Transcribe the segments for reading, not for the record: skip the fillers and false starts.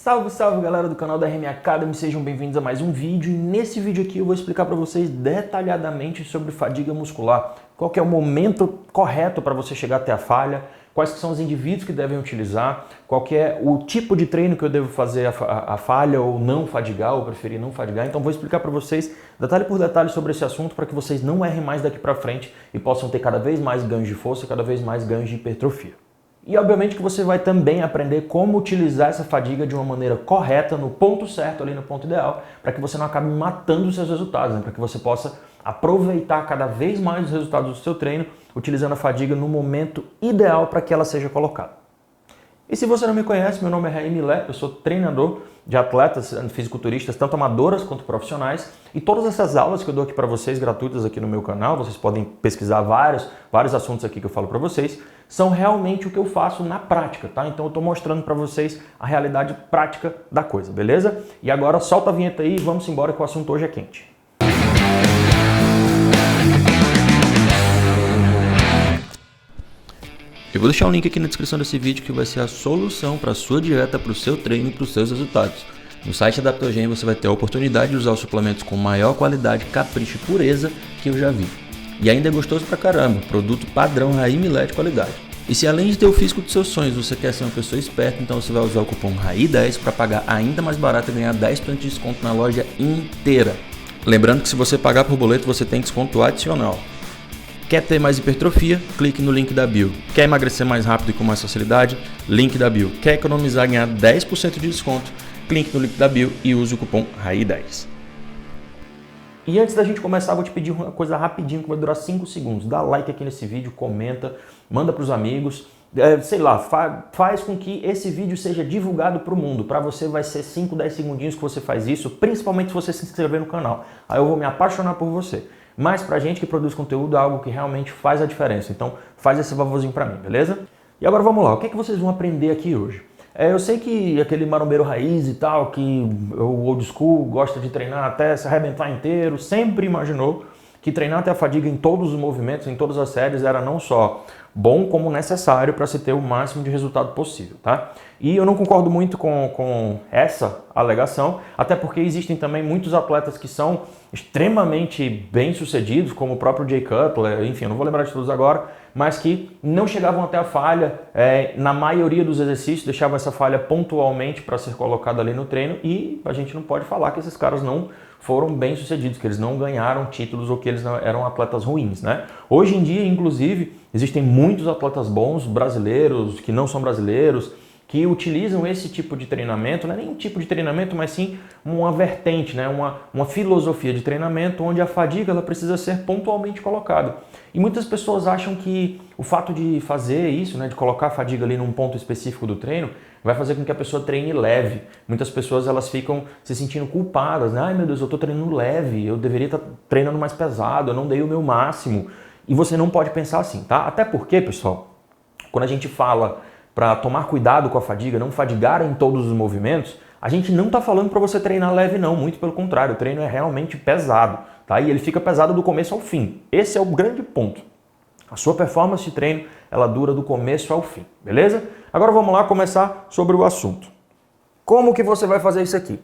Salve, salve galera do canal da RM Academy, sejam bem-vindos a mais um vídeo e nesse vídeo aqui eu vou explicar para vocês detalhadamente sobre fadiga muscular, qual que é o momento correto para você chegar até a falha, quais que são os indivíduos que devem utilizar, qual que é o tipo de treino que eu devo fazer a falha ou não fadigar, ou preferir não fadigar. Então vou explicar para vocês detalhe por detalhe sobre esse assunto para que vocês não errem mais daqui para frente e possam ter cada vez mais ganhos de força, cada vez mais ganhos de hipertrofia. E obviamente que você vai também aprender como utilizar essa fadiga de uma maneira correta, no ponto certo, ali no ponto ideal, para que você não acabe matando os seus resultados, né? Para que você possa aproveitar cada vez mais os resultados do seu treino, utilizando a fadiga no momento ideal para que ela seja colocada. E se você não me conhece, meu nome é Raí Milé, eu sou treinador de atletas fisiculturistas, tanto amadoras quanto profissionais, e todas essas aulas que eu dou aqui para vocês, gratuitas aqui no meu canal, vocês podem pesquisar vários assuntos aqui que eu falo para vocês, são realmente o que eu faço na prática, tá? Então eu estou mostrando para vocês a realidade prática da coisa, beleza? E agora solta a vinheta aí e vamos embora que o assunto hoje é quente. Eu vou deixar um link aqui na descrição desse vídeo que vai ser a solução para a sua dieta, para o seu treino e para os seus resultados. No site Adaptogen você vai ter a oportunidade de usar os suplementos com maior qualidade, capricho e pureza que eu já vi. E ainda é gostoso pra caramba, produto padrão Raí Milé de qualidade. E se além de ter o físico dos seus sonhos, você quer ser uma pessoa esperta, então você vai usar o cupom RAI10 para pagar ainda mais barato e ganhar 10% de desconto na loja inteira. Lembrando que se você pagar por boleto você tem desconto adicional. Quer ter mais hipertrofia? Clique no link da bio. Quer emagrecer mais rápido e com mais facilidade? Link da bio. Quer economizar e ganhar 10% de desconto? Clique no link da bio e use o cupom RAI10. E antes da gente começar, vou te pedir uma coisa rapidinho que vai durar 5 segundos. Dá like aqui nesse vídeo, comenta, manda para os amigos. Sei lá, faz com que esse vídeo seja divulgado para o mundo. Para você vai ser 5, 10 segundinhos que você faz isso, principalmente se você se inscrever no canal. Aí eu vou me apaixonar por você. Mas pra gente que produz conteúdo é algo que realmente faz a diferença. Então faz esse favorzinho pra mim, beleza? E agora vamos lá, o que é que vocês vão aprender aqui hoje? Eu sei que aquele marombeiro raiz e tal, que o old school gosta de treinar até se arrebentar inteiro, sempre imaginou que treinar até a fadiga em todos os movimentos, em todas as séries, era não só bom como necessário para se ter o máximo de resultado possível, tá? E eu não concordo muito com essa alegação, até porque existem também muitos atletas que são extremamente bem-sucedidos, como o próprio Jay Cutler, enfim, eu não vou lembrar de todos agora, mas que não chegavam até a falha, na maioria dos exercícios, deixavam essa falha pontualmente para ser colocada ali no treino, e a gente não pode falar que esses caras não foram bem-sucedidos, que eles não ganharam títulos ou que eles não eram atletas ruins, né? Hoje em dia, inclusive, existem muitos atletas bons, brasileiros, que não são brasileiros, que utilizam esse tipo de treinamento, não é nem um tipo de treinamento, mas sim uma vertente, né? uma filosofia de treinamento onde a fadiga ela precisa ser pontualmente colocada. E muitas pessoas acham que o fato de fazer isso, né, de colocar a fadiga ali num ponto específico do treino, vai fazer com que a pessoa treine leve. Muitas pessoas elas ficam se sentindo culpadas, né? Ai meu Deus, eu estou treinando leve, eu deveria estar treinando mais pesado, eu não dei o meu máximo. E você não pode pensar assim, tá? Até porque, pessoal, quando a gente fala para tomar cuidado com a fadiga, não fadigar em todos os movimentos, a gente não está falando para você treinar leve não, muito pelo contrário, o treino é realmente pesado, tá? E ele fica pesado do começo ao fim. Esse é o grande ponto. A sua performance de treino, ela dura do começo ao fim, beleza? Agora vamos lá começar sobre o assunto. Como que você vai fazer isso aqui?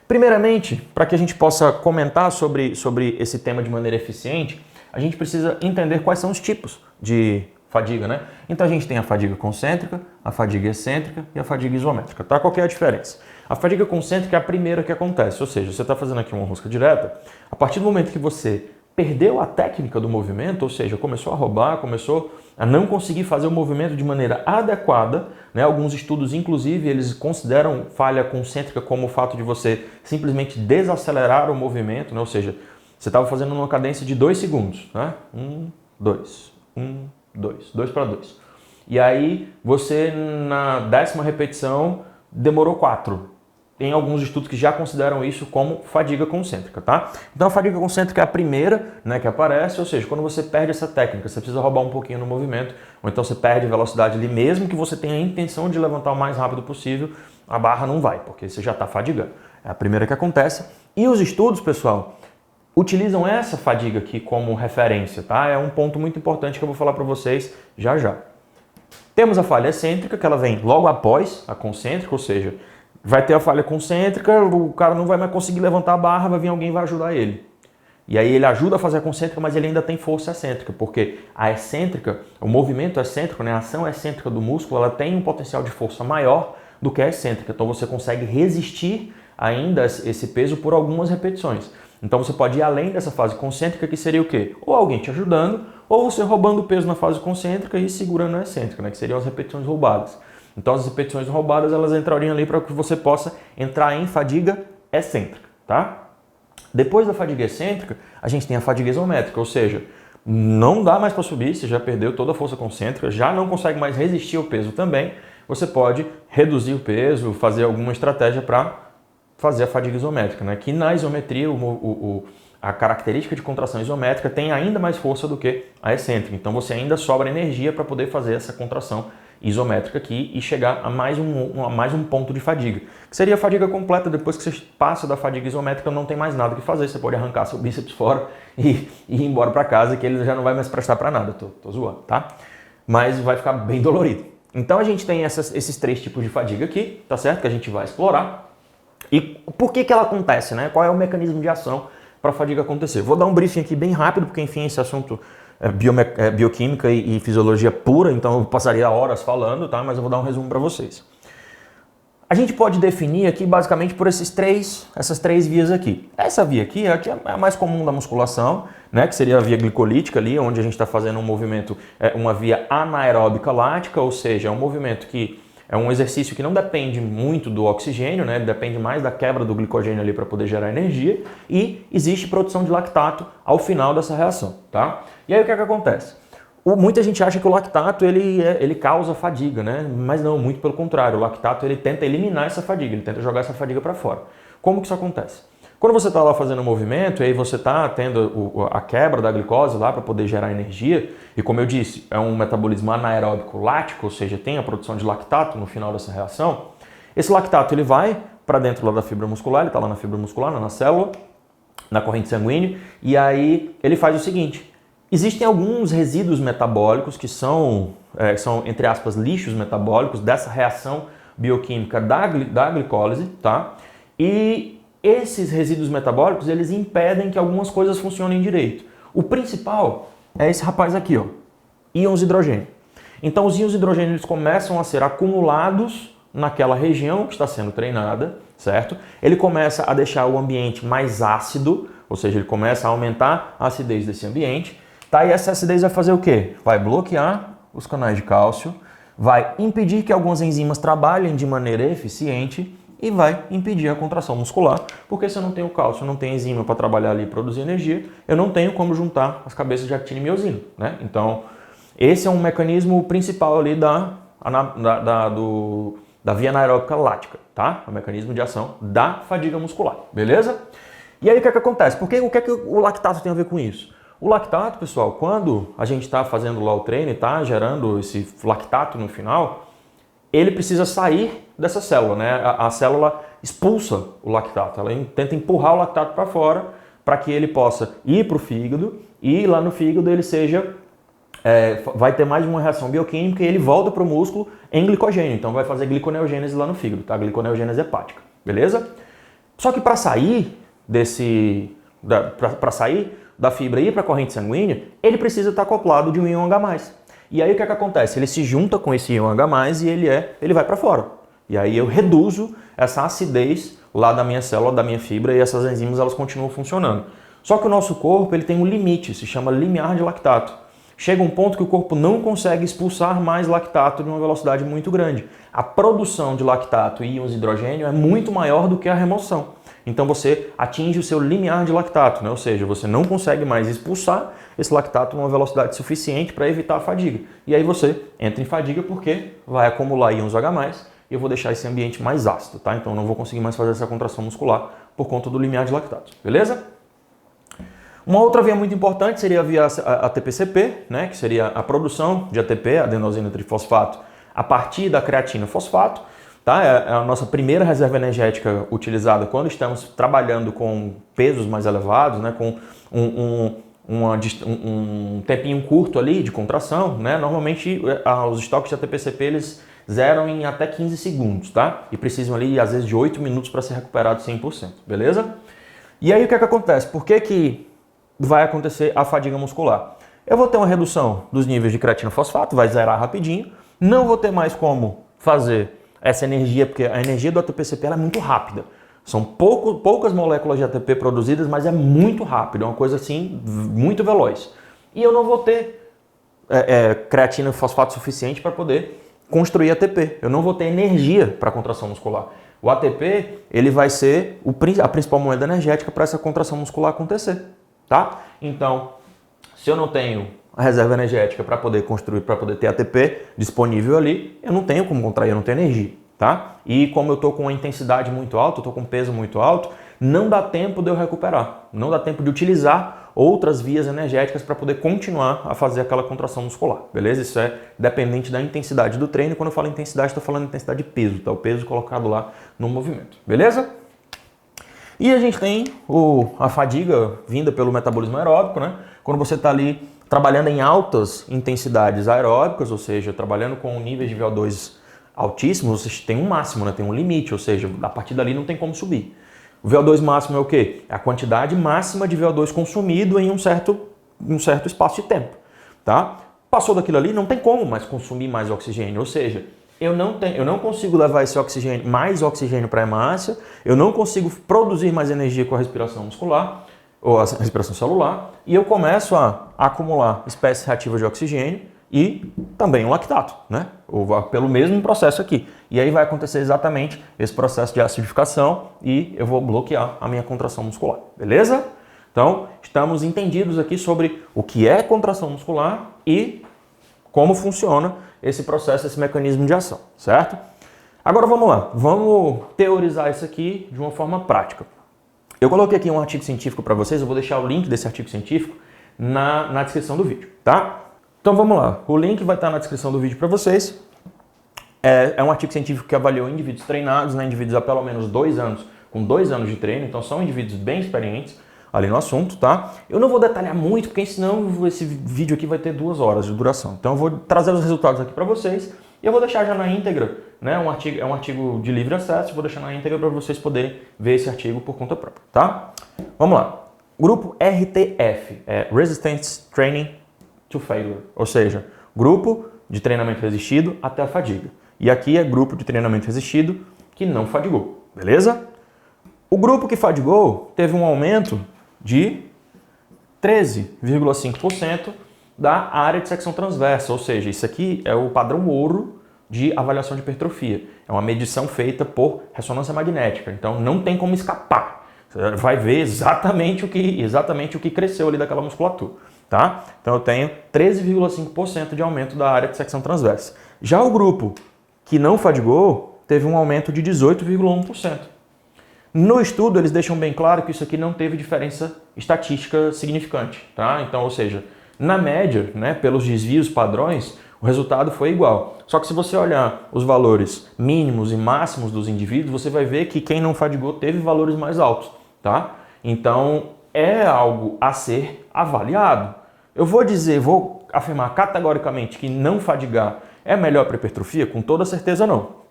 Primeiramente, para que a gente possa comentar sobre esse tema de maneira eficiente, a gente precisa entender quais são os tipos de fadiga, né? Então a gente tem a fadiga concêntrica, a fadiga excêntrica e a fadiga isométrica, tá? Qual que é a diferença? A fadiga concêntrica é a primeira que acontece, ou seja, você está fazendo aqui uma rosca direta, a partir do momento que você perdeu a técnica do movimento, ou seja, começou a roubar, começou a não conseguir fazer o movimento de maneira adequada, né? Alguns estudos, inclusive, eles consideram falha concêntrica como o fato de você simplesmente desacelerar o movimento, né? Ou seja, você estava fazendo uma cadência de 2 segundos, né? 1, 2, 1, 2 para 2. E aí você na 10ª repetição demorou 4. Tem alguns estudos que já consideram isso como fadiga concêntrica, tá? Então a fadiga concêntrica é a primeira, né, que aparece, ou seja, quando você perde essa técnica, você precisa roubar um pouquinho no movimento, ou então você perde velocidade ali, mesmo que você tenha a intenção de levantar o mais rápido possível, a barra não vai, porque você já está fadigando. É a primeira que acontece. E os estudos, pessoal, utilizam essa fadiga aqui como referência, tá? É um ponto muito importante que eu vou falar para vocês já já. Temos a falha excêntrica, que ela vem logo após a concêntrica, ou seja, vai ter a falha concêntrica, o cara não vai mais conseguir levantar a barra, vai vir alguém e vai ajudar ele. E aí ele ajuda a fazer a concêntrica, mas ele ainda tem força excêntrica, porque a excêntrica, o movimento excêntrico, né, a ação excêntrica do músculo, ela tem um potencial de força maior do que a excêntrica. Então você consegue resistir ainda esse peso por algumas repetições. Então você pode ir além dessa fase concêntrica, que seria o quê? Ou alguém te ajudando, ou você roubando o peso na fase concêntrica e segurando a excêntrica, né, que seriam as repetições roubadas. Então as repetições roubadas, elas entrariam ali para que você possa entrar em fadiga excêntrica, tá? Depois da fadiga excêntrica, a gente tem a fadiga isométrica, ou seja, não dá mais para subir, você já perdeu toda a força concêntrica, já não consegue mais resistir ao peso também, você pode reduzir o peso, fazer alguma estratégia para fazer a fadiga isométrica, né? Que na isometria, a característica de contração isométrica tem ainda mais força do que a excêntrica, então você ainda sobra energia para poder fazer essa contração isométrica aqui e chegar a mais um ponto de fadiga, que seria a fadiga completa. Depois que você passa da fadiga isométrica, não tem mais nada que fazer, você pode arrancar seu bíceps fora e ir embora para casa, que ele já não vai mais prestar para nada, tô zoando, tá? Mas vai ficar bem dolorido. Então a gente tem esses 3 tipos de fadiga aqui, tá certo? Que a gente vai explorar. E por que ela acontece, né? Qual é o mecanismo de ação para a fadiga acontecer? Vou dar um briefing aqui bem rápido, porque enfim, esse assunto é bioquímica e fisiologia pura, então eu passaria horas falando, tá? Mas eu vou dar um resumo para vocês. A gente pode definir aqui basicamente por essas três vias aqui. Essa via aqui é a mais comum da musculação, né? Que seria a via glicolítica ali, onde a gente está fazendo um movimento, uma via anaeróbica lática, ou seja, é um movimento que é um exercício que não depende muito do oxigênio, né? Ele depende mais da quebra do glicogênio ali para poder gerar energia, e existe produção de lactato ao final dessa reação, tá? E aí o que é que acontece? Muita gente acha que o lactato ele causa fadiga, né? Mas não, muito pelo contrário. O lactato ele tenta eliminar essa fadiga, ele tenta jogar essa fadiga para fora. Como que isso acontece? Quando você está lá fazendo um movimento e aí você está tendo a quebra da glicose lá para poder gerar energia, e como eu disse, é um metabolismo anaeróbico lático, ou seja, tem a produção de lactato no final dessa reação, esse lactato ele vai para dentro lá da fibra muscular, ele está lá na fibra muscular, na célula, na corrente sanguínea, e aí ele faz o seguinte: existem alguns resíduos metabólicos que são entre aspas, lixos metabólicos dessa reação bioquímica da glicólise, tá? E esses resíduos metabólicos, eles impedem que algumas coisas funcionem direito. O principal é esse rapaz aqui, ó, íons hidrogênio. Então os íons hidrogênio eles começam a ser acumulados naquela região que está sendo treinada, certo? Ele começa a deixar o ambiente mais ácido, ou seja, ele começa a aumentar a acidez desse ambiente. Tá, e essa acidez vai fazer o quê? Vai bloquear os canais de cálcio, vai impedir que algumas enzimas trabalhem de maneira eficiente e vai impedir a contração muscular, porque se eu não tenho cálcio, eu não tenho enzima para trabalhar ali e produzir energia, eu não tenho como juntar as cabeças de actina e miosina, né? Então, esse é um mecanismo principal ali da via anaeróbica lática, tá? É o mecanismo de ação da fadiga muscular, beleza? E aí o que é que acontece? O que é que o lactato tem a ver com isso? O lactato, pessoal, quando a gente está fazendo lá o treino e está gerando esse lactato no final, ele precisa sair dessa célula, né? A célula expulsa o lactato, ela tenta empurrar o lactato para fora para que ele possa ir para o fígado e lá no fígado ele vai ter mais uma reação bioquímica e ele volta para o músculo em glicogênio, então vai fazer gliconeogênese lá no fígado, tá? Gliconeogênese hepática, beleza? Só que para sair da fibra e ir para a corrente sanguínea, ele precisa estar acoplado de um íon H+. E aí o que é que acontece? Ele se junta com esse íon H+, e ele vai para fora. E aí eu reduzo essa acidez lá da minha célula, da minha fibra, e essas enzimas elas continuam funcionando. Só que o nosso corpo ele tem um limite, se chama limiar de lactato. Chega um ponto que o corpo não consegue expulsar mais lactato de uma velocidade muito grande. A produção de lactato e íons hidrogênio é muito maior do que a remoção. Então você atinge o seu limiar de lactato, né? Ou seja, você não consegue mais expulsar esse lactato numa velocidade suficiente para evitar a fadiga. E aí você entra em fadiga porque vai acumular íons H+, e eu vou deixar esse ambiente mais ácido, tá? Então eu não vou conseguir mais fazer essa contração muscular por conta do limiar de lactato, beleza? Uma outra via muito importante seria a via ATP-CP, né? Que seria a produção de ATP, adenosina trifosfato, a partir da creatina fosfato. Tá? É a nossa primeira reserva energética utilizada quando estamos trabalhando com pesos mais elevados, né? Com um tempinho curto ali de contração, né? Normalmente os estoques de ATP-CP eles zeram em até 15 segundos, tá? E precisam ali, às vezes, de 8 minutos para ser recuperado 100%, beleza? E aí o que é que acontece? Por que que vai acontecer a fadiga muscular? Eu vou ter uma redução dos níveis de creatina fosfato, vai zerar rapidinho, não vou ter mais como fazer essa energia, porque a energia do ATP-CP ela é muito rápida. São poucas moléculas de ATP produzidas, mas é muito rápido, é uma coisa assim, muito veloz. E eu não vou ter creatina fosfato suficiente para poder construir ATP. Eu não vou ter energia para a contração muscular. O ATP ele vai ser a principal moeda energética para essa contração muscular acontecer, tá? Então, se eu não tenho a reserva energética para poder construir, para poder ter ATP disponível ali, eu não tenho como contrair, eu não tenho energia, tá? E como eu estou com uma intensidade muito alta, eu estou com um peso muito alto, não dá tempo de eu recuperar, não dá tempo de utilizar outras vias energéticas para poder continuar a fazer aquela contração muscular, beleza? Isso é dependente da intensidade do treino. Quando eu falo intensidade, estou falando intensidade de peso, tá? O peso colocado lá no movimento, beleza? E a gente tem a fadiga vinda pelo metabolismo aeróbico, né? Quando você está ali trabalhando em altas intensidades aeróbicas, ou seja, trabalhando com níveis de VO2 altíssimos, você tem um máximo, né? Tem um limite, ou seja, a partir dali não tem como subir. O VO2 máximo é o quê? É a quantidade máxima de VO2 consumido em um certo espaço de tempo, tá? Passou daquilo ali, não tem como mais consumir mais oxigênio, ou seja, eu não consigo levar esse oxigênio, mais oxigênio para a hemácia, eu não consigo produzir mais energia com a respiração muscular, ou a respiração celular, e eu começo a acumular espécies reativas de oxigênio e também o lactato, né? Pelo mesmo processo aqui. E aí vai acontecer exatamente esse processo de acidificação e eu vou bloquear a minha contração muscular, beleza? Então, estamos entendidos aqui sobre o que é contração muscular e como funciona esse processo, esse mecanismo de ação, certo? Agora vamos lá, vamos teorizar isso aqui de uma forma prática. Eu coloquei aqui um artigo científico para vocês, eu vou deixar o link desse artigo científico na descrição do vídeo, tá? Então vamos lá, o link vai estar na descrição do vídeo para vocês. É um artigo científico que avaliou indivíduos treinados, né, indivíduos há pelo menos 2 anos, com 2 anos de treino, então são indivíduos bem experientes ali no assunto, tá? Eu não vou detalhar muito, porque senão esse vídeo aqui vai ter 2 horas de duração. Então eu vou trazer os resultados aqui para vocês e eu vou deixar já na íntegra, né? É um artigo de livre acesso, vou deixar na íntegra para vocês poderem ver esse artigo por conta própria, tá? Vamos lá. Grupo RTF, Resistance Training to Failure, ou seja, grupo de treinamento resistido até a fadiga. E aqui é grupo de treinamento resistido que não fadigou, beleza? O grupo que fadigou teve um aumento de 13,5% da área de secção transversa, ou seja, isso aqui é o padrão ouro de avaliação de hipertrofia. É uma medição feita por ressonância magnética, então não tem como escapar. Você vai ver exatamente o que cresceu ali daquela musculatura, tá? Então eu tenho 13,5% de aumento da área de secção transversa. Já o grupo que não fadigou teve um aumento de 18,1%. No estudo, eles deixam bem claro que isso aqui não teve diferença estatística significante, tá? Então, ou seja, na média, né, pelos desvios padrões, o resultado foi igual. Só que se você olhar os valores mínimos e máximos dos indivíduos, você vai ver que quem não fadigou teve valores mais altos, tá? Então, é algo a ser avaliado. Eu vou afirmar categoricamente que não fadigar é melhor para hipertrofia? Com toda certeza não.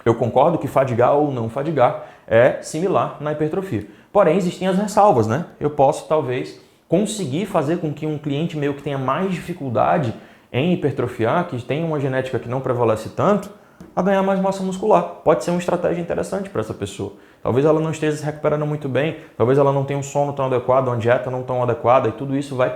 Eu concordo que fadigar ou não fadigar é similar na hipertrofia. Porém, existem as ressalvas, né? Eu posso, talvez, conseguir fazer com que um cliente meu que tenha mais dificuldade em hipertrofiar, que tenha uma genética que não prevalece tanto, a ganhar mais massa muscular. Pode ser uma estratégia interessante para essa pessoa. Talvez ela não esteja se recuperando muito bem, talvez ela não tenha um sono tão adequado, uma dieta não tão adequada, e tudo isso vai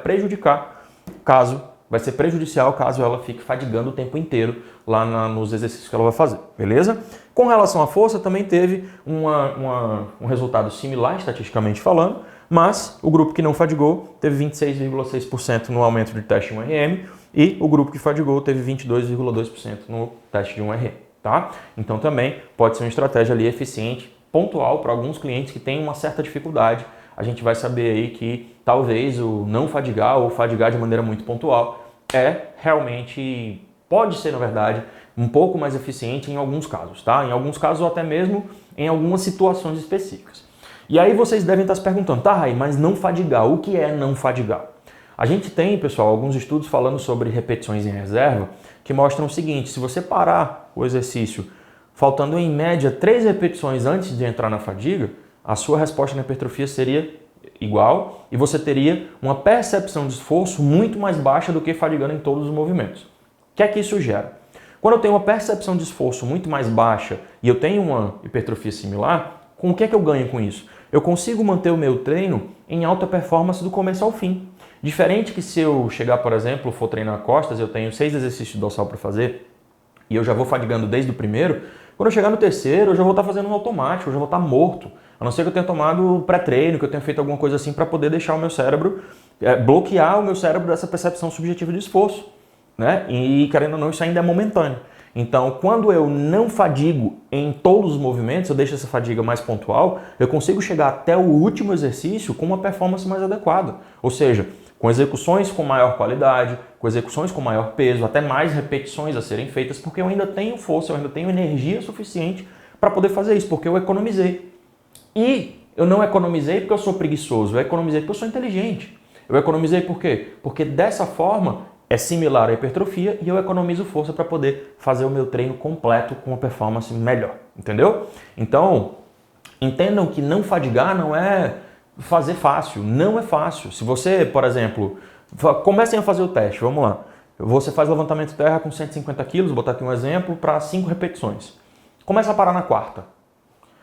ser prejudicial caso ela fique fadigando o tempo inteiro lá nos exercícios que ela vai fazer, beleza? Com relação à força, também teve um resultado similar, estatisticamente falando, mas o grupo que não fadigou teve 26,6% no aumento de teste de 1RM e o grupo que fadigou teve 22,2% no teste de 1RM, tá? Então também pode ser uma estratégia ali eficiente, pontual para alguns clientes que têm uma certa dificuldade. A gente vai saber aí que talvez o não fadigar ou fadigar de maneira muito pontual pode ser, na verdade, um pouco mais eficiente em alguns casos, tá? Em alguns casos ou até mesmo em algumas situações específicas. E aí vocês devem estar se perguntando, tá, Rai, mas não fadigar, o que é não fadigar? A gente tem, pessoal, alguns estudos falando sobre repetições em reserva que mostram o seguinte: se você parar o exercício faltando em média 3 repetições antes de entrar na fadiga, a sua resposta na hipertrofia seria igual e você teria uma percepção de esforço muito mais baixa do que fadigando em todos os movimentos. O que é que isso gera? Quando eu tenho uma percepção de esforço muito mais baixa e eu tenho uma hipertrofia similar, com o que é que eu ganho com isso? Eu consigo manter o meu treino em alta performance do começo ao fim. Diferente que se eu chegar, por exemplo, for treinar costas, eu tenho 6 exercícios dorsal para fazer e eu já vou fadigando desde o primeiro, quando eu chegar no terceiro, eu já vou estar fazendo um automático, eu já vou estar morto. A não ser que eu tenha tomado pré-treino, que eu tenha feito alguma coisa assim para poder deixar o meu cérebro, bloquear o meu cérebro dessa percepção subjetiva de esforço, né? E querendo ou não, isso ainda é momentâneo. Então, quando eu não fadigo em todos os movimentos, eu deixo essa fadiga mais pontual, eu consigo chegar até o último exercício com uma performance mais adequada. Ou seja, com execuções com maior qualidade, com execuções com maior peso, até mais repetições a serem feitas, porque eu ainda tenho força, eu ainda tenho energia suficiente para poder fazer isso, porque eu economizei. E eu não economizei porque eu sou preguiçoso, eu economizei porque eu sou inteligente. Eu economizei por quê? Porque dessa forma é similar à hipertrofia e eu economizo força para poder fazer o meu treino completo com uma performance melhor, entendeu? Então, entendam que não fadigar não é fazer fácil, não é fácil. Se você, por exemplo, comecem a fazer o teste, vamos lá. Você faz levantamento de terra com 150 quilos, vou botar aqui um exemplo, para 5 repetições. Começa a parar na quarta.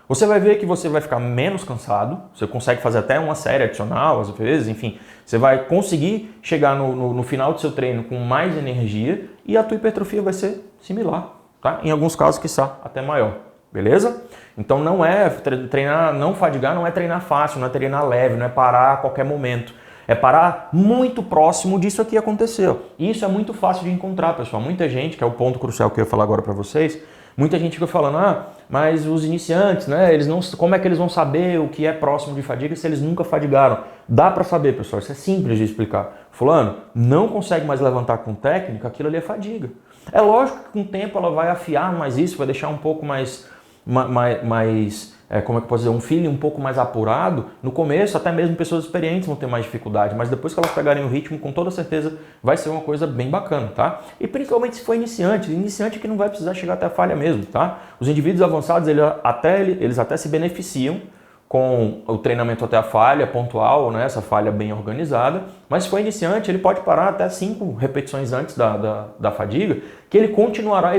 Você vai ver que você vai ficar menos cansado, você consegue fazer até uma série adicional, às vezes, enfim. Você vai conseguir chegar no final do seu treino com mais energia e a tua hipertrofia vai ser similar, tá? Em alguns casos, quiçá, até maior, beleza? Então não é treinar, não fadigar não é treinar fácil, não é treinar leve, não é parar a qualquer momento. É parar muito próximo disso aqui aconteceu. E isso é muito fácil de encontrar, pessoal. Muita gente, que é o ponto crucial que eu ia falar agora para vocês, muita gente fica falando, mas os iniciantes, né, eles não, como é que eles vão saber o que é próximo de fadiga se eles nunca fadigaram? Dá para saber, pessoal, isso é simples de explicar. Fulano, não consegue mais levantar com técnica, aquilo ali é fadiga. É lógico que com o tempo ela vai afiar mais isso, vai deixar um pouco mais como é que eu posso dizer, um feeling um pouco mais apurado. No começo, até mesmo pessoas experientes vão ter mais dificuldade, mas depois que elas pegarem o ritmo, com toda certeza vai ser uma coisa bem bacana, tá? E principalmente se for iniciante que não vai precisar chegar até a falha mesmo, tá? Os indivíduos avançados, eles até se beneficiam com o treinamento até a falha pontual, né? Essa falha bem organizada, mas se for iniciante, ele pode parar até 5 repetições antes da fadiga, que ele continuará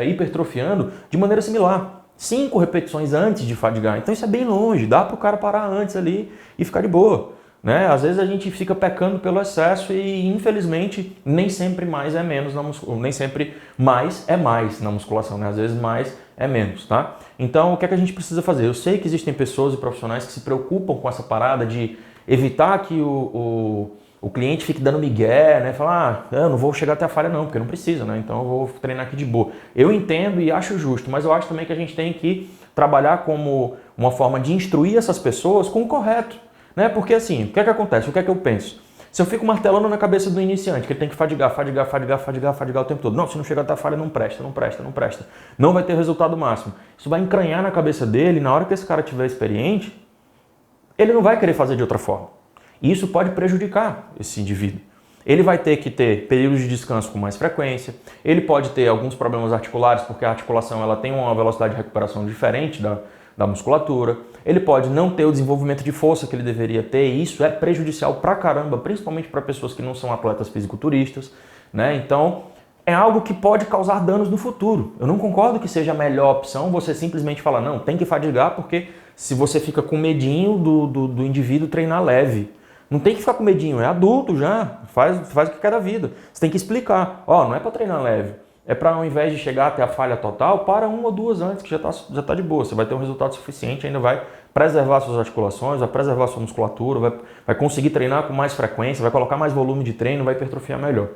hipertrofiando de maneira similar. 5 repetições antes de fadigar. Então isso é bem longe, dá para o cara parar antes ali e ficar de boa, né? Às vezes a gente fica pecando pelo excesso e infelizmente nem sempre mais é menos nem sempre mais é mais na musculação, né? Às vezes mais é menos, tá? Então o que é que a gente precisa fazer? Eu sei que existem pessoas e profissionais que se preocupam com essa parada de evitar que o cliente fique dando migué, né? Falar, eu não vou chegar até a falha não, porque não precisa, né? Então eu vou treinar aqui de boa. Eu entendo e acho justo, mas eu acho também que a gente tem que trabalhar como uma forma de instruir essas pessoas com o correto, né? Porque assim, o que é que acontece? O que é que eu penso? Se eu fico martelando na cabeça do iniciante, que ele tem que fadigar o tempo todo. Não, se não chegar até a falha, não presta. Não vai ter resultado máximo. Isso vai encranhar na cabeça dele, e na hora que esse cara tiver experiente, ele não vai querer fazer de outra forma. E isso pode prejudicar esse indivíduo. Ele vai ter que ter períodos de descanso com mais frequência, ele pode ter alguns problemas articulares, porque a articulação ela tem uma velocidade de recuperação diferente da musculatura, ele pode não ter o desenvolvimento de força que ele deveria ter, e isso é prejudicial pra caramba, principalmente para pessoas que não são atletas fisiculturistas, né? Então, é algo que pode causar danos no futuro. Eu não concordo que seja a melhor opção você simplesmente falar, não, tem que fadigar, porque se você fica com medinho do indivíduo treinar leve. Não tem que ficar com medinho, é adulto já, faz o que quer da vida. Você tem que explicar, não é para treinar leve, é para ao invés de chegar até a falha total, para 1 ou 2 antes, que já tá de boa. Você vai ter um resultado suficiente, ainda vai preservar suas articulações, vai preservar sua musculatura, vai conseguir treinar com mais frequência, vai colocar mais volume de treino, vai hipertrofiar melhor.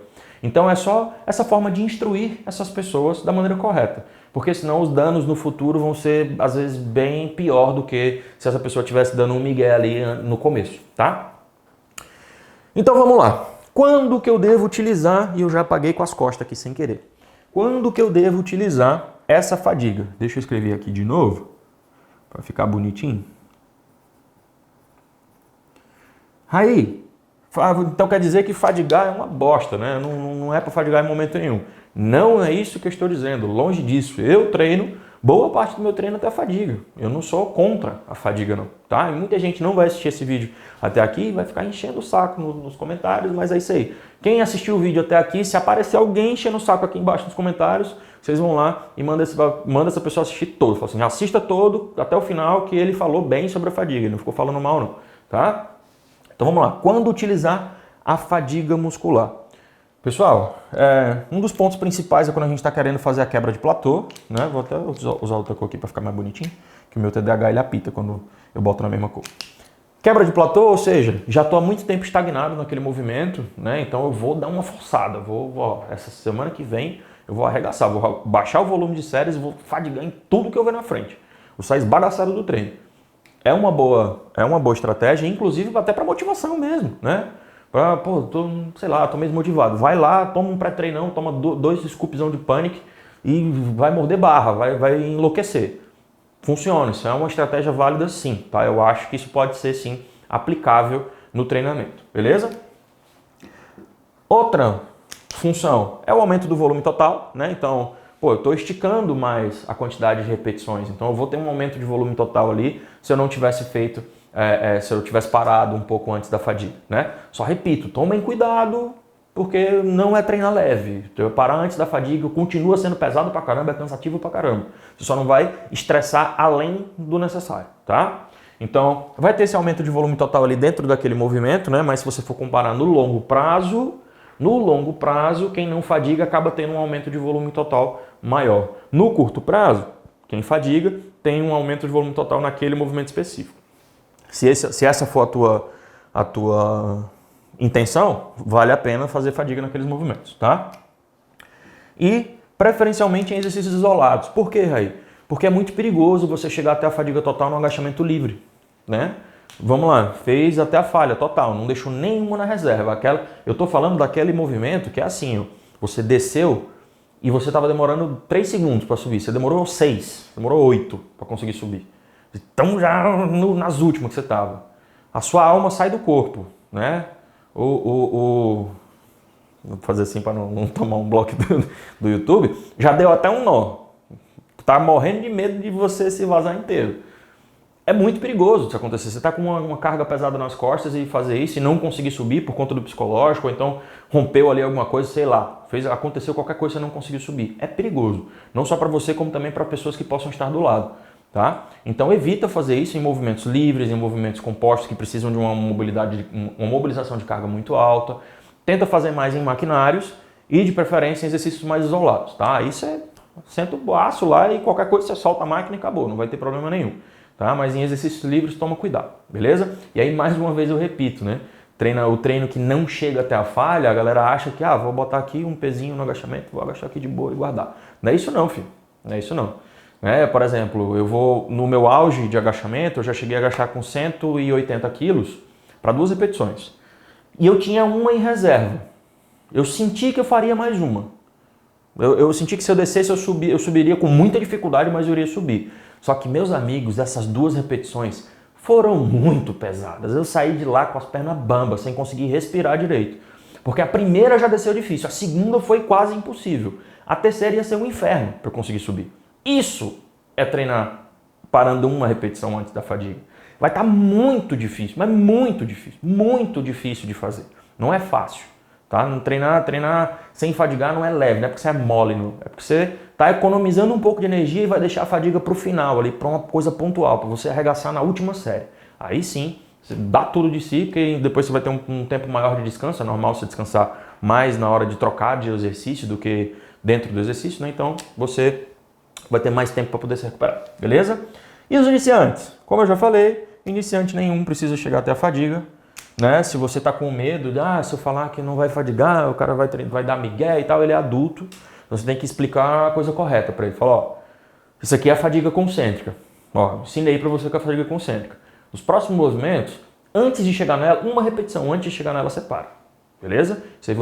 Então é só essa forma de instruir essas pessoas da maneira correta, porque senão os danos no futuro vão ser, às vezes, bem pior do que se essa pessoa estivesse dando um migué ali no começo, tá? Então vamos lá. Quando que eu devo utilizar, e eu já apaguei com as costas aqui sem querer, quando que eu devo utilizar essa fadiga? Deixa eu escrever aqui de novo, para ficar bonitinho. Aí, Então quer dizer que fadigar é uma bosta, né? Não é para fadigar em momento nenhum. Não é isso que eu estou dizendo, longe disso. Eu treino, boa parte do meu treino até a fadiga. Eu não sou contra a fadiga não, tá? E muita gente não vai assistir esse vídeo até aqui e vai ficar enchendo o saco nos comentários, mas é isso aí. Quem assistiu o vídeo até aqui, se aparecer alguém enchendo o saco aqui embaixo nos comentários, vocês vão lá e manda essa pessoa assistir todo. Fala assim, assista todo até o final que ele falou bem sobre a fadiga, ele não ficou falando mal não, tá? Então vamos lá, quando utilizar a fadiga muscular? Pessoal, um dos pontos principais é quando a gente está querendo fazer a quebra de platô, né? Vou até usar outra cor aqui para ficar mais bonitinho, que o meu TDAH ele apita quando eu boto na mesma cor. Quebra de platô, ou seja, já estou há muito tempo estagnado naquele movimento, né? Então eu vou dar uma forçada, essa semana que vem eu vou arregaçar, vou baixar o volume de séries e vou fadigar em tudo que eu ver na frente. Vou sair esbagaçado do treino. É uma boa estratégia, inclusive até para motivação mesmo, né? Sei lá, tô meio desmotivado. Vai lá, toma um pré-treinão, toma 2 scoopzão de panic e vai morder barra, vai enlouquecer. Funciona, isso é uma estratégia válida sim, tá? Eu acho que isso pode ser sim aplicável no treinamento, beleza? Outra função é o aumento do volume total, né? Então, eu estou esticando mais a quantidade de repetições, então eu vou ter um aumento de volume total ali se eu não tivesse feito, se eu tivesse parado um pouco antes da fadiga, né? Só repito, tomem cuidado, porque não é treinar leve. Eu parar antes da fadiga continua sendo pesado pra caramba, é cansativo pra caramba. Você só não vai estressar além do necessário, tá? Então, vai ter esse aumento de volume total ali dentro daquele movimento, né? Mas se você for comparar no longo prazo, quem não fadiga acaba tendo um aumento de volume total maior. No curto prazo, quem fadiga tem um aumento de volume total naquele movimento específico. Se essa for a tua intenção, vale a pena fazer fadiga naqueles movimentos, tá? E preferencialmente em exercícios isolados. Por quê, Raí? Porque é muito perigoso você chegar até a fadiga total no agachamento livre, né? Vamos lá, fez até a falha total, não deixou nenhuma na reserva. Eu estou falando daquele movimento que é assim, ó, você desceu e você estava demorando 3 segundos para subir, você demorou 6, demorou 8 para conseguir subir. Então já nas últimas que você estava. A sua alma sai do corpo, né? Vou fazer assim para não tomar um bloco do YouTube. Já deu até um nó. Tá morrendo de medo de você se vazar inteiro. É muito perigoso isso acontecer. Você está com uma carga pesada nas costas e fazer isso e não conseguir subir por conta do psicológico, ou então rompeu ali alguma coisa, sei lá, aconteceu qualquer coisa e você não conseguiu subir. É perigoso. Não só para você, como também para pessoas que possam estar do lado. Tá? Então evita fazer isso em movimentos livres, em movimentos compostos que precisam de uma mobilização de carga muito alta. Tenta fazer mais em maquinários e de preferência em exercícios mais isolados. Tá? Aí você senta o aço lá e qualquer coisa você solta a máquina e acabou, não vai ter problema nenhum. Tá? Mas em exercícios livres toma cuidado, beleza? E aí mais uma vez eu repito, né? O treino que não chega até a falha, a galera acha que vou botar aqui um pezinho no agachamento, vou agachar aqui de boa e guardar. Não é isso não, filho. Não é isso não. Por exemplo, no meu auge de agachamento, eu já cheguei a agachar com 180 quilos para 2 repetições. E eu tinha uma em reserva. Eu senti que eu faria mais uma. Eu senti que se eu descesse, eu subiria com muita dificuldade, mas eu iria subir. Só que, meus amigos, essas 2 repetições foram muito pesadas. Eu saí de lá com as pernas bambas, sem conseguir respirar direito. Porque a primeira já desceu difícil, a segunda foi quase impossível. A terceira ia ser um inferno para eu conseguir subir. Isso é treinar parando uma repetição antes da fadiga. Vai estar muito difícil, mas muito difícil de fazer. Não é fácil. Tá? Treinar sem fadigar não é leve, não é porque você é mole, não. É porque você está economizando um pouco de energia e vai deixar a fadiga para o final, ali, para uma coisa pontual, para você arregaçar na última série. Aí sim, você dá tudo de si, porque depois você vai ter um tempo maior de descanso, é normal você descansar mais na hora de trocar de exercício do que dentro do exercício, né? Então você vai ter mais tempo para poder se recuperar, beleza? E os iniciantes? Como eu já falei, iniciante nenhum precisa chegar até a fadiga. Né? Se você está com medo de, se eu falar que não vai fadigar, o cara vai dar migué e tal, ele é adulto, então você tem que explicar a coisa correta para ele. Fala, isso aqui é a fadiga concêntrica. Ensinei para você que é a fadiga concêntrica. Os próximos movimentos, antes de chegar nela, uma repetição, antes de chegar nela, você para. Beleza? Isso aí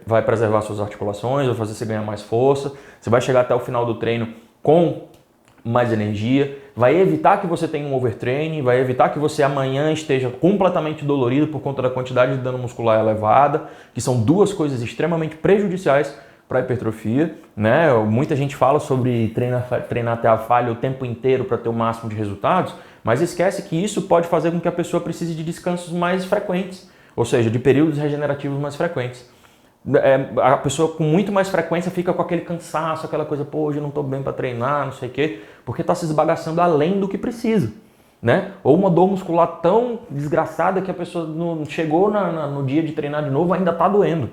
vai preservar suas articulações, vai fazer você ganhar mais força, você vai chegar até o final do treino com mais energia, vai evitar que você tenha um overtraining, vai evitar que você amanhã esteja completamente dolorido por conta da quantidade de dano muscular elevada, que são duas coisas extremamente prejudiciais para a hipertrofia, né? Muita gente fala sobre treinar até a falha o tempo inteiro para ter o máximo de resultados, mas esquece que isso pode fazer com que a pessoa precise de descansos mais frequentes, ou seja, de períodos regenerativos mais frequentes. A pessoa com muito mais frequência fica com aquele cansaço, aquela coisa, pô, hoje eu não estou bem para treinar, não sei o quê, porque está se esbagaçando além do que precisa, né? Ou uma dor muscular tão desgraçada que a pessoa não chegou no dia de treinar de novo, ainda está doendo.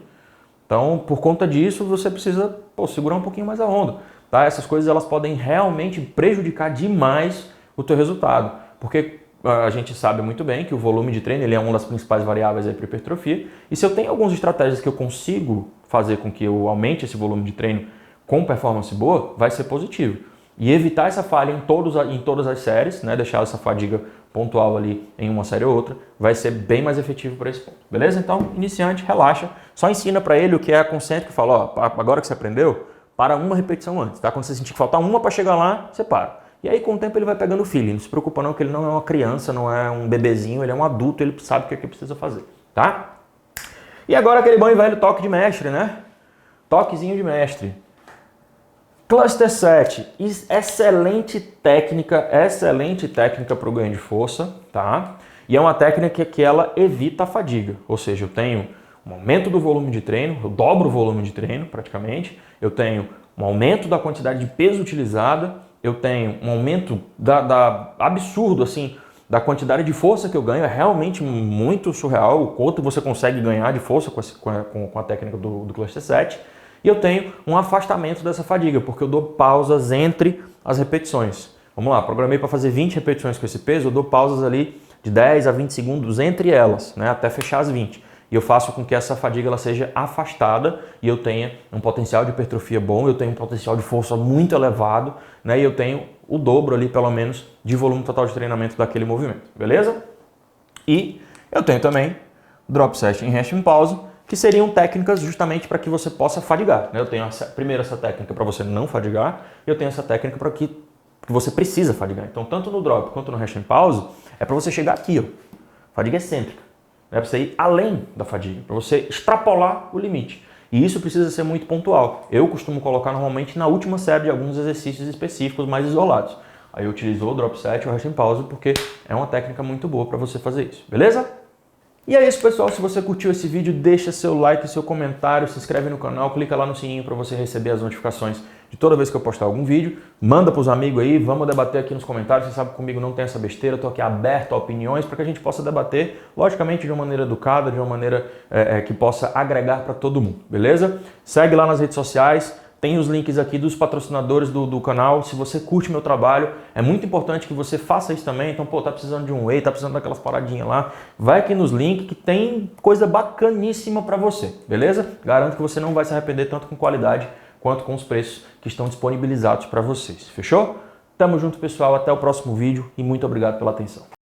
Então, por conta disso, você precisa segurar um pouquinho mais a onda, tá? Essas coisas elas podem realmente prejudicar demais o teu resultado, porque a gente sabe muito bem que o volume de treino ele é uma das principais variáveis para hipertrofia, e se eu tenho algumas estratégias que eu consigo fazer com que eu aumente esse volume de treino com performance boa, vai ser positivo. E evitar essa falha em todas as séries, né, deixar essa fadiga pontual ali em uma série ou outra, vai ser bem mais efetivo para esse ponto, beleza? Então, iniciante, relaxa, só ensina para ele o que é a concêntrica, fala, ó, agora que você aprendeu, para uma repetição antes, tá? Quando você sentir que falta uma para chegar lá, você para. E aí, com o tempo, ele vai pegando o feeling. Não se preocupa não, que ele não é uma criança, não é um bebezinho, ele é um adulto, ele sabe o que é que precisa fazer, tá? E agora aquele bom e velho toque de mestre, né? Toquezinho de mestre. Cluster 7, excelente técnica para o ganho de força, tá? E é uma técnica que ela evita a fadiga, ou seja, eu tenho um aumento do volume de treino, eu dobro o volume de treino praticamente, eu tenho um aumento da quantidade de peso utilizada, eu tenho um aumento absurdo assim, da quantidade de força que eu ganho, é realmente muito surreal o quanto você consegue ganhar de força com a técnica do Cluster 7. E eu tenho um afastamento dessa fadiga, porque eu dou pausas entre as repetições. Vamos lá, programei para fazer 20 repetições com esse peso, eu dou pausas ali de 10 a 20 segundos entre elas, né, até fechar as 20. E eu faço com que essa fadiga ela seja afastada e eu tenha um potencial de hipertrofia bom, eu tenho um potencial de força muito elevado, né, e eu tenho o dobro ali, pelo menos, de volume total de treinamento daquele movimento, beleza? E eu tenho também drop set em resting pause, que seriam técnicas justamente para que você possa fadigar, né? Eu tenho primeiro essa técnica para você não fadigar, e eu tenho essa técnica para que você precisa fadigar. Então, tanto no drop quanto no resting pause, é para você chegar aqui, ó, fadiga excêntrica. É para você ir além da fadiga, para você extrapolar o limite. E isso precisa ser muito pontual. Eu costumo colocar normalmente na última série de alguns exercícios específicos mais isolados. Aí eu utilizo o drop set ou o resting pause porque é uma técnica muito boa para você fazer isso, beleza? E é isso, pessoal. Se você curtiu esse vídeo, deixa seu like, seu comentário, se inscreve no canal, clica lá no sininho para você receber as notificações de toda vez que eu postar algum vídeo. Manda para os amigos aí, vamos debater aqui nos comentários. Você sabe que comigo não tem essa besteira, eu estou aqui aberto a opiniões para que a gente possa debater, logicamente de uma maneira educada, de uma maneira que possa agregar para todo mundo, beleza? Segue lá nas redes sociais. Tem os links aqui dos patrocinadores do canal. Se você curte meu trabalho, é muito importante que você faça isso também. Então, pô, tá precisando de um whey, tá precisando daquelas paradinhas lá, vai aqui nos links que tem coisa bacaníssima para você, beleza? Garanto que você não vai se arrepender tanto com qualidade quanto com os preços que estão disponibilizados para vocês. Fechou? Tamo junto, pessoal. Até o próximo vídeo e muito obrigado pela atenção.